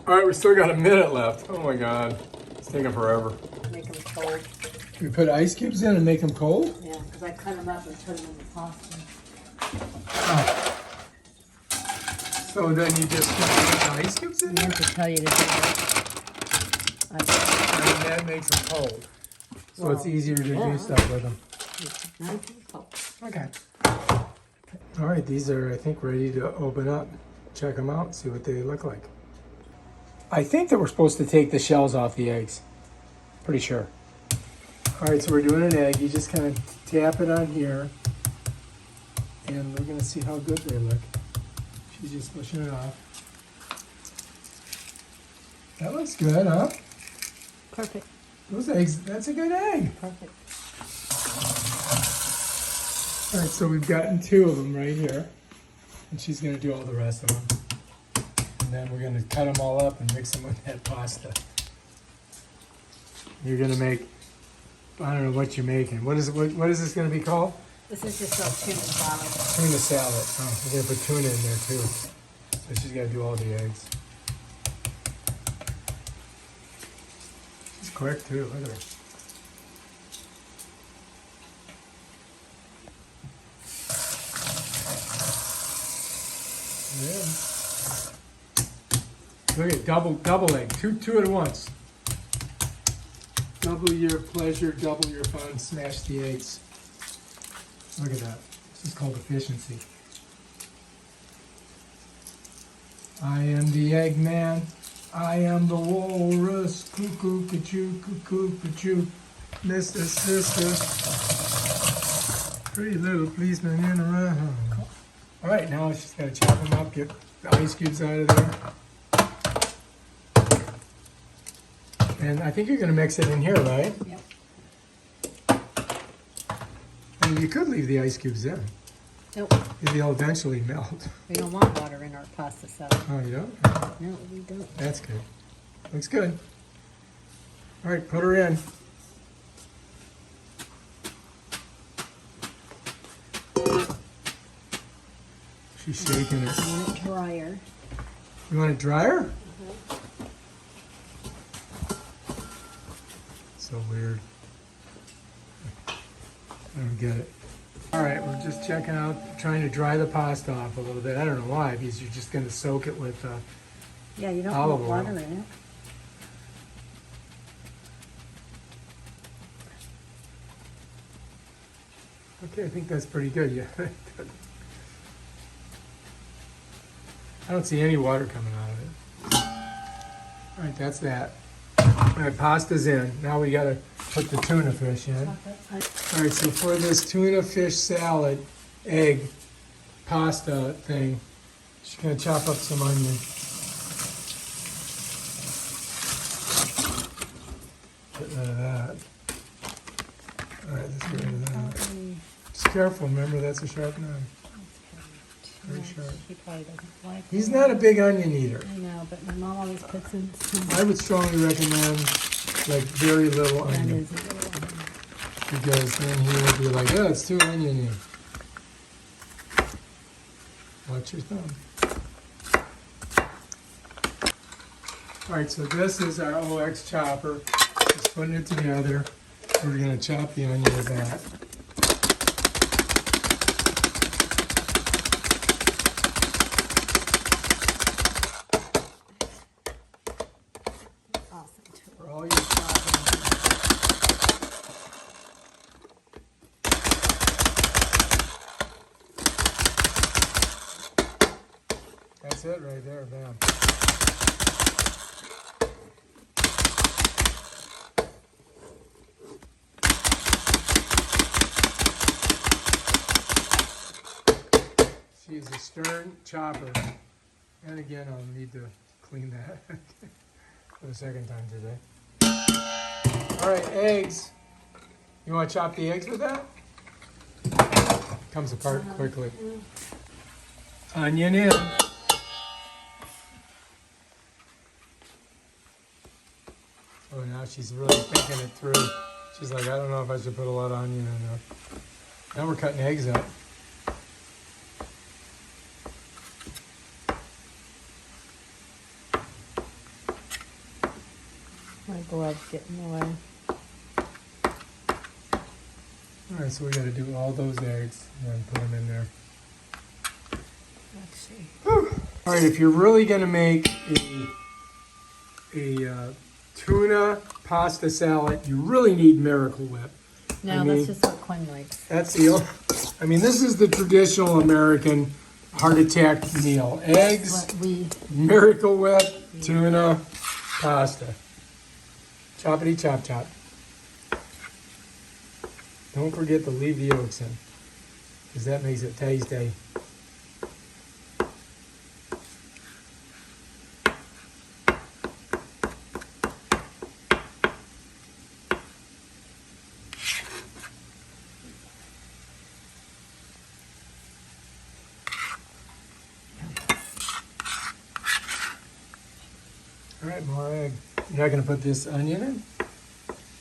All right, we still got a minute left. Oh my God, it's taking forever. Make them cold. We put ice cubes in and make them cold? Yeah, because I cut them up and put them in the pasta. Oh. So then you just put the ice cubes in I there? meant to tell you to do that. And that makes them cold. So Well, it's easier to yeah. do stuff with them. It's nice and cold. Okay. All right, these are, I think, ready to open up. Check them out, see what they look like. I think that we're supposed to take the shells off the eggs. Pretty sure. All right, so we're doing an egg. You just kind of tap it on here. And we're gonna see how good they look. She's just pushing it off. That looks good, huh? Perfect. Those eggs, that's a good egg. Perfect. All right, so we've gotten 2 of them right here. And she's gonna do all the rest of them. And then we're gonna cut them all up and mix them with that pasta. You're gonna make, I don't know what you're making. What is this gonna be called? This is just a tuna salad. Tuna salad. Oh, we're gonna put tuna in there too. So she's gotta do all the eggs. She's quick too, look at her. Yeah. Look at double egg, two at once. Double your pleasure, double your fun, smash the eggs. Look at that. This is called efficiency. I am the Eggman. I am the walrus. Cuckoo, cuckoo, cuckoo, cuckoo. Mr. Sister. Pretty little policeman in around. All right, now she's got to chop them up, get the ice cubes out of there. And I think you're going to mix it in here, right? Yep. I mean, you could leave the ice cubes in. Nope. They'll eventually melt. We don't want water in our pasta salad. Oh, you don't? No, we don't. That's good. Looks good. All right, put her in. She's shaking it. I want it drier. You want it drier? So weird. I don't get it. All right, we're just checking out, trying to dry the pasta off a little bit. I don't know why, because you're just going to soak it with Yeah, you don't olive want water oil. in it. Okay, I think that's pretty good. Yeah. I don't see any water coming out of it. All right, that's that. All right, pasta's in. Now we gotta put the tuna fish in. All right, so for this tuna fish salad, egg, pasta thing, she's gonna chop up some onion. Get rid of that. All right, let's get rid of that. Just careful, remember that's a sharp knife. Very sharp. She probably doesn't like He's it. not a big onion eater. I know, but my mom always puts in some. I would strongly recommend like very little That onion, is a little onion. because then he will be like, oh, it's too oniony. Watch your thumb. All right, so this is our OX chopper. Just putting it together. We're gonna chop the onion with that. Awesome. For all your chopping. That's it right there, bam. She's a stern chopper. And again, I'll need to clean that for the second time today. All right, eggs. You want to chop the eggs with that? Comes apart quickly. Onion in. Oh, now she's really thinking it through. She's like, I don't know if I should put a lot of onion in there. Now we're cutting eggs up. My gloves get in the way. All right, so we got to do all those eggs and then put them in there. Let's see. All right, if you're really going to make a tuna pasta salad, you really need Miracle Whip. No, I mean, that's just what Quinn likes. That's the only, I mean, this is the traditional American heart attack meal. Eggs, What we Miracle Whip, tuna, pasta. Choppity chop chop. Don't forget to leave the yolks in, because that makes it tasty. All right, more egg. You're not going to put this onion in?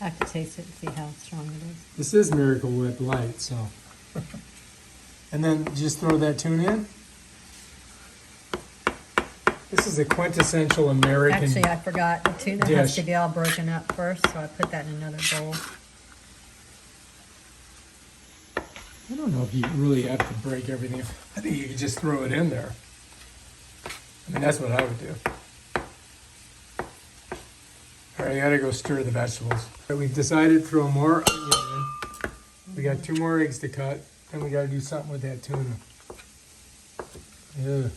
I have to taste it and see how strong it is. This is Miracle Whip light, so. And then just throw that tuna in. This is a quintessential American Actually, I forgot. The tuna dish. has to be all broken up first, so I put that in another bowl. I don't know if you really have to break everything. I think you could just throw it in there. I mean, that's what I would do. All right, I gotta go stir the vegetables. All right, we've decided to throw more onion in. We got 2 more eggs to cut, and we gotta do something with that tuna. Yeah.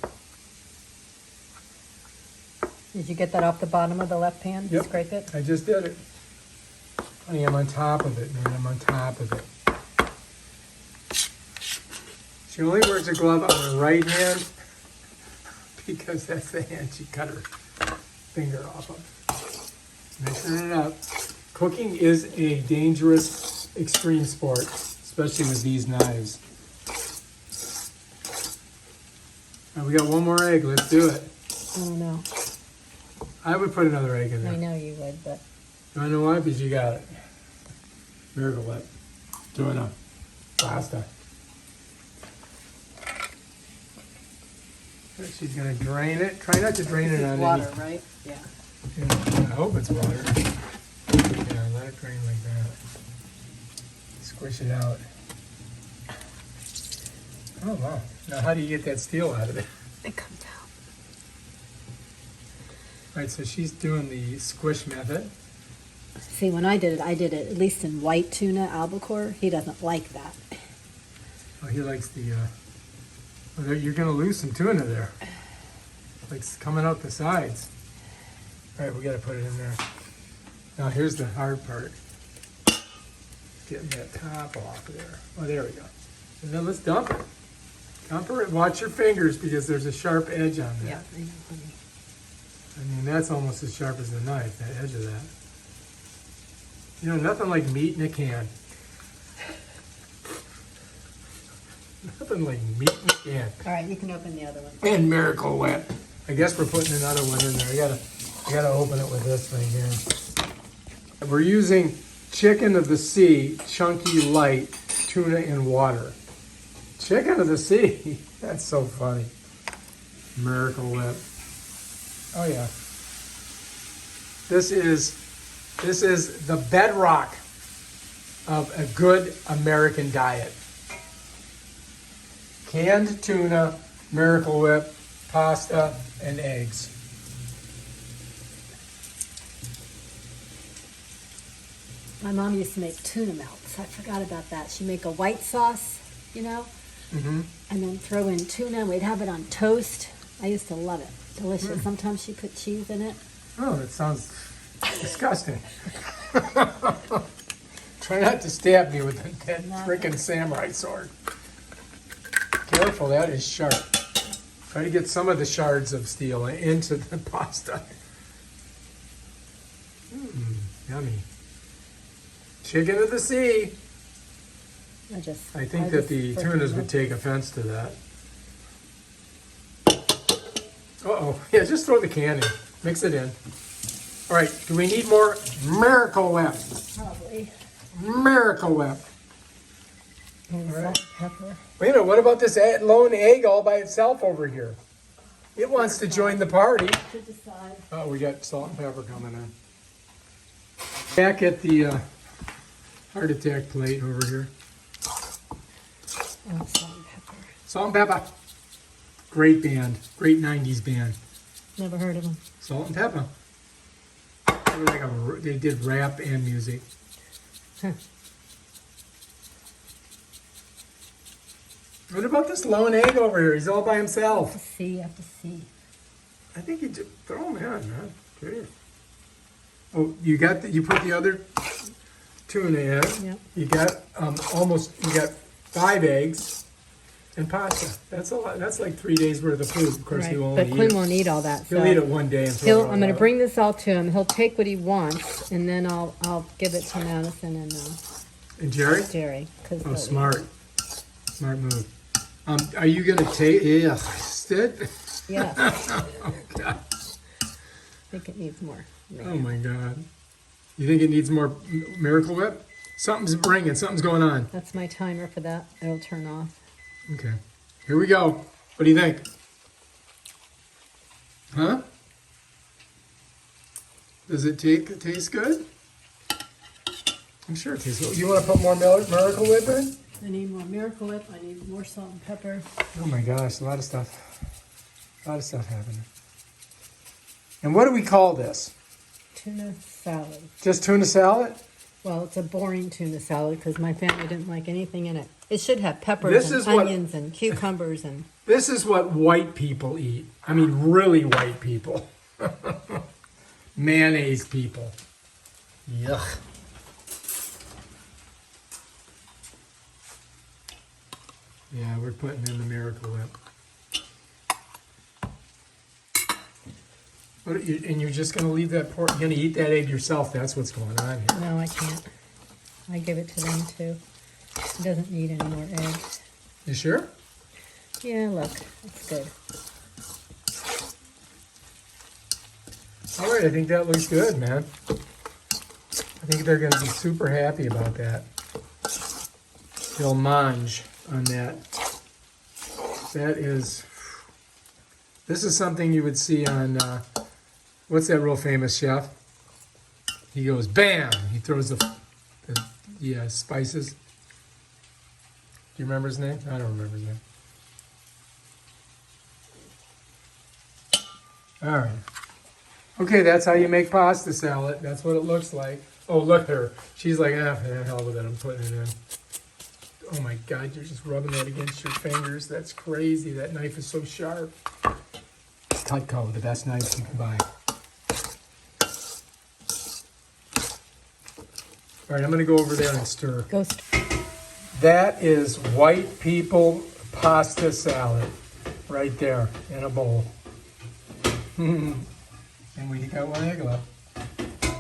Did you get that off the bottom of the left pan? Yep. Scrape it? I just did it. Honey, I'm on top of it, man. I'm on top of it. She only wears a glove on her right hand because that's the hand she cut her finger off of. Mixing it up. Cooking is a dangerous, extreme sport, especially with these knives. All right, we got 1 more egg. Let's do it. Oh, no. I would put another egg in there. I know you would, but You wanna know why? Because you got it. Miracle Whip. Tuna. Pasta. She's gonna drain it. Try not to drain it on water, any. right? Yeah. I hope it's water. Yeah, let it drain like that. Squish it out. Oh wow. Now how do you get that steel out of it? It comes out. Alright, so she's doing the squish method. See, when I did it at least in white tuna albacore. He doesn't like that. Oh, he likes the, you're gonna lose some tuna there. Like it's coming out the sides. Alright, we gotta put it in there. Now here's the hard part. Getting that top off there. Oh, there we go. And then let's dump it. Dump it. Watch your fingers because there's a sharp edge on that. Yeah, I know, honey. I mean, that's almost as sharp as the knife, that edge of that. You know, nothing like meat in a can. Nothing like meat in a can. All right, you can open the other one. And Miracle Whip. I guess we're putting another one in there. I gotta open it with this thing here. We're using chicken of the sea, chunky light, tuna in water. Chicken of the sea. That's so funny. Miracle Whip. Oh yeah. This is the bedrock of a good American diet. Canned tuna, Miracle Whip, pasta, and eggs. My mom used to make tuna melts. I forgot about that. She'd make a white sauce, you know, Mm-hmm. and then throw in tuna. We'd have it on toast. I used to love it. Delicious. Sometimes she put cheese in it. Oh, that sounds disgusting. Try not to stab me with that freaking samurai sword. Careful, that is sharp. Try to get some of the shards of steel into the pasta. Yummy. Chicken of the sea. I think that the tunas would take offense to that. Uh-oh. Yeah, just throw the can in. Mix it in. All right, do we need more Miracle Whip? Probably. Miracle Whip. And All right. salt and pepper. Wait a minute, what about this lone egg all by itself over here? It wants to join the party. To decide. Oh, we got salt and pepper coming in. Back at the heart attack plate over here. Oh, salt and pepper. Salt and Pepper. Great band. Great 90s band. Never heard of them. Salt and Pepper. They, were like they did rap and music. Huh. What about this lone egg over here? He's all by himself. You have to see. I think you just throw him in, man. Okay. Oh, you put the other tuna in. Yep. You got you got 5 eggs and pasta. That's a lot. That's like 3 days worth of food. Of course, Right. he won't But eat Quinn it. won't eat all that. He'll So eat it one day and throw it all I'm going to out. bring this all to him. He'll take what he wants, and then I'll give it to Madison and And Jerry? Jerry. Cause Oh, they'll eat. smart. Smart move. Are you going to take... Yeah. It? Yeah. Oh, God. I think it needs more. Oh, my God. You think it needs more Miracle Whip? Something's ringing. Something's going on. That's my timer for that. It'll turn off. Okay. Here we go. What do you think? Huh? Does it taste good? I'm sure it tastes good. You want to put more Miracle Whip in? I need more Miracle Whip. I need more salt and pepper. Oh my gosh, a lot of stuff. A lot of stuff happening. And what do we call this? Tuna salad. Just tuna salad? Well, it's a boring tuna salad because my family didn't like anything in it. It should have peppers This and is what- onions and cucumbers and... This is what white people eat. I mean, really white people. Mayonnaise people. Yuck. Yeah, we're putting in the Miracle Whip. And you're just going to leave that pork, you're going to eat that egg yourself. That's what's going on here. No, I can't. I give it to them too. It doesn't need any more eggs. You sure? Yeah, look, it's good. All right, I think that looks good, man. I think they're going to be super happy about that. They'll mange on that. This is something you would see on, what's that real famous chef? He goes, bam! He throws the spices. Do you remember his name? I don't remember his name. All right. Okay, that's how you make pasta salad. That's what it looks like. Oh, look at her. She's like, ah, the hell with it. I'm putting it in. Oh my God, you're just rubbing that against your fingers. That's crazy. That knife is so sharp. Cutco, the best knives you can buy. All right, I'm going to go over there and stir. That is white people pasta salad right there in a bowl. And we got one egg left.